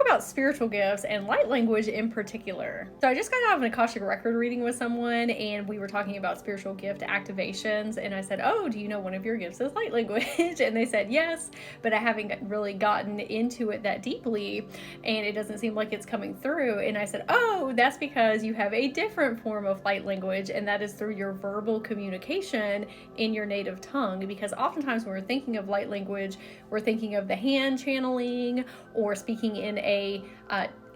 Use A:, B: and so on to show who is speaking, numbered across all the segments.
A: about spiritual gifts and light language in particular. So I just got out of an Akashic record reading with someone, and we were talking about spiritual gift activations, and I said, oh, do you know one of your gifts is light language? And they said yes, but I haven't really gotten into it that deeply, and it doesn't seem like it's coming through. And I said, oh, that's because you have a different form of light language, and that is through your verbal communication in your native tongue. Because oftentimes when we're thinking of light language, we're thinking of the hand channeling or speaking in a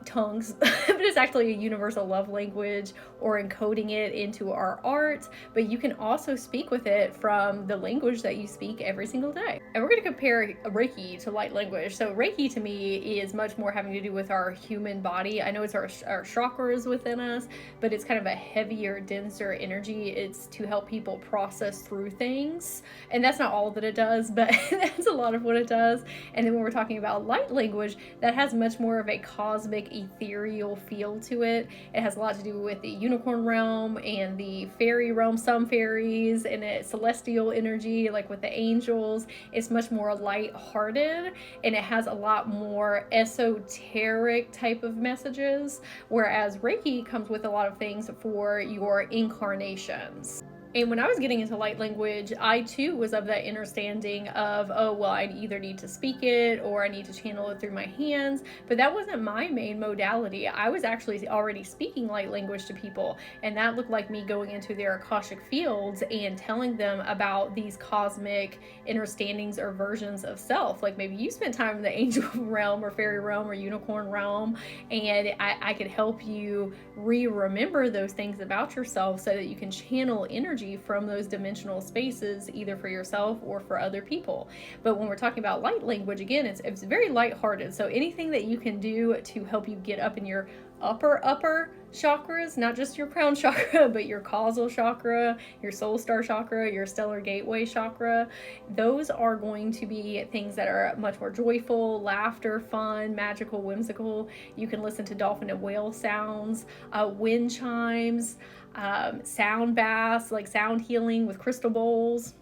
A: tongues, but it's actually a universal love language, or encoding it into our art. But you can also speak with it from the language that you speak every single day. And we're going to compare Reiki to light language. So Reiki to me is much more having to do with our human body. I know it's our chakras within us, but it's kind of a heavier, denser energy. It's to help people process through things, and that's not all that it does, but that's a lot of what it does. And then when we're talking about light language, that has much more of a cosmic, ethereal feel to it. It has a lot to do with the unicorn realm and the fairy realm, some fairies, and it's celestial energy, like with the angels. It's much more light-hearted, and it has a lot more esoteric type of messages, whereas Reiki comes with a lot of things for your incarnations. And when I was getting into light language, I too was of that understanding of, oh, well, I either need to speak it or I need to channel it through my hands. But that wasn't my main modality. I was actually already speaking light language to people. And that looked like me going into their Akashic fields and telling them about these cosmic understandings or versions of self. Like maybe you spent time in the angel realm or fairy realm or unicorn realm, and I could help you remember those things about yourself so that you can channel energy from those dimensional spaces, either for yourself or for other people. But when we're talking about light language, again, it's very lighthearted. So anything that you can do to help you get up in your upper chakras, not just your crown chakra, but your causal chakra, your soul star chakra, your stellar gateway chakra, those are going to be things that are much more joyful, laughter, fun, magical, whimsical. You can listen to dolphin and whale sounds, wind chimes, sound baths, like sound healing with crystal bowls.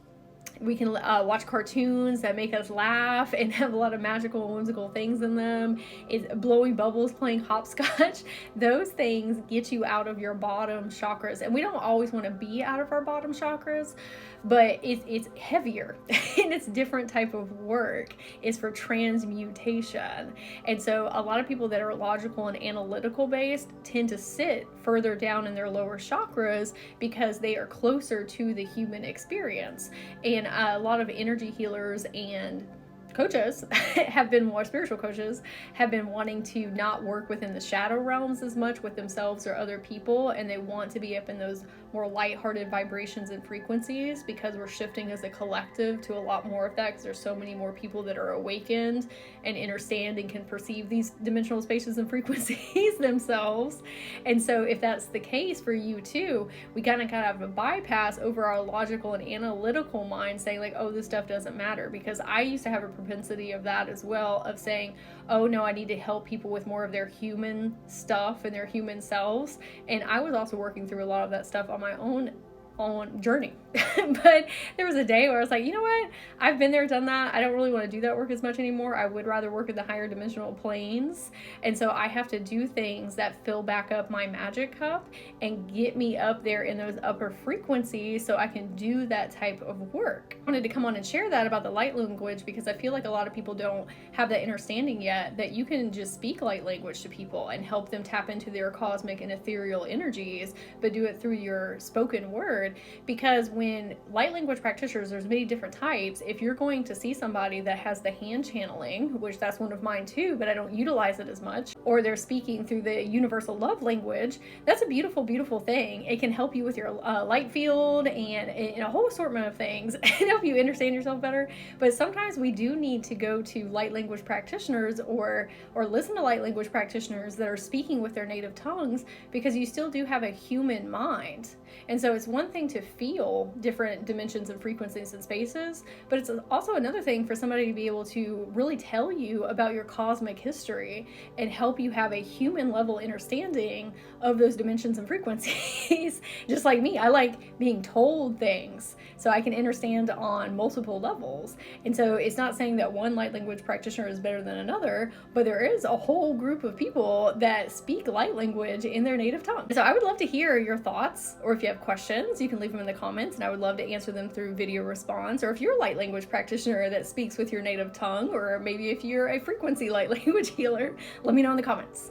A: We can watch cartoons that make us laugh and have a lot of magical and whimsical things in them. It's blowing bubbles, playing hopscotch. Those things get you out of your bottom chakras. And we don't always want to be out of our bottom chakras, but it's heavier and it's different type of work. It's for transmutation. And so a lot of people that are logical and analytical based tend to sit further down in their lower chakras because they are closer to the human experience. And a lot of energy healers and coaches have been more spiritual coaches have been wanting to not work within the shadow realms as much with themselves or other people, and they want to be up in those more lighthearted vibrations and frequencies, because we're shifting as a collective to a lot more of that, because there's so many more people that are awakened and understand and can perceive these dimensional spaces and frequencies themselves. And so if that's the case for you too, we kind of have a bypass over our logical and analytical mind saying like, oh, this stuff doesn't matter. Because I used to have a propensity of that as well, of saying, oh no, I need to help people with more of their human stuff and their human selves. And I was also working through a lot of that stuff on my own journey. But there was a day where I was like, you know what? I've been there, done that. I don't really want to do that work as much anymore. I would rather work in the higher dimensional planes. And so I have to do things that fill back up my magic cup and get me up there in those upper frequencies so I can do that type of work. I wanted to come on and share that about the light language, because I feel like a lot of people don't have that understanding yet, that you can just speak light language to people and help them tap into their cosmic and ethereal energies, but do it through your spoken word. Because when light language practitioners, there's many different types. If you're going to see somebody that has the hand channeling, which that's one of mine too, but I don't utilize it as much, or they're speaking through the universal love language, that's a beautiful, beautiful thing. It can help you with your light field and a whole assortment of things and help you understand yourself better. But sometimes we do need to go to light language practitioners or listen to light language practitioners that are speaking with their native tongues, because you still do have a human mind. And so it's one thing to feel different dimensions and frequencies and spaces, but it's also another thing for somebody to be able to really tell you about your cosmic history and help you have a human level understanding of those dimensions and frequencies. Just like me, I like being told things so I can understand on multiple levels. And so it's not saying that one light language practitioner is better than another, but there is a whole group of people that speak light language in their native tongue. So I would love to hear your thoughts, or if you have questions, you can leave them in the comments and I would love to answer them through video response. Or if you're a light language practitioner that speaks with your native tongue, or maybe if you're a frequency light language healer, let me know in the comments.